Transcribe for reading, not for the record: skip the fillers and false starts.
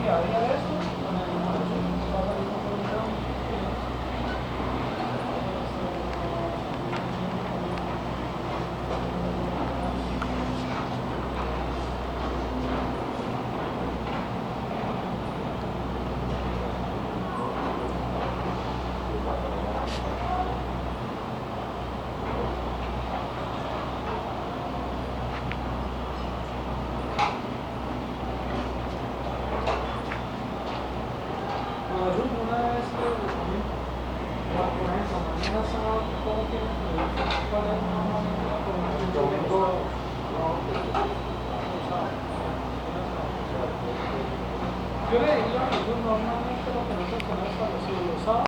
día a día de esto, con el va a salir una producción. Una vez por ejemplo, mañana sábado, ¿cómo tienes que ver? ¿Cuál es normalmente la programación de los sábados? Yo le diría a ellos normalmente lo que nosotros tenemos establecido los sábados.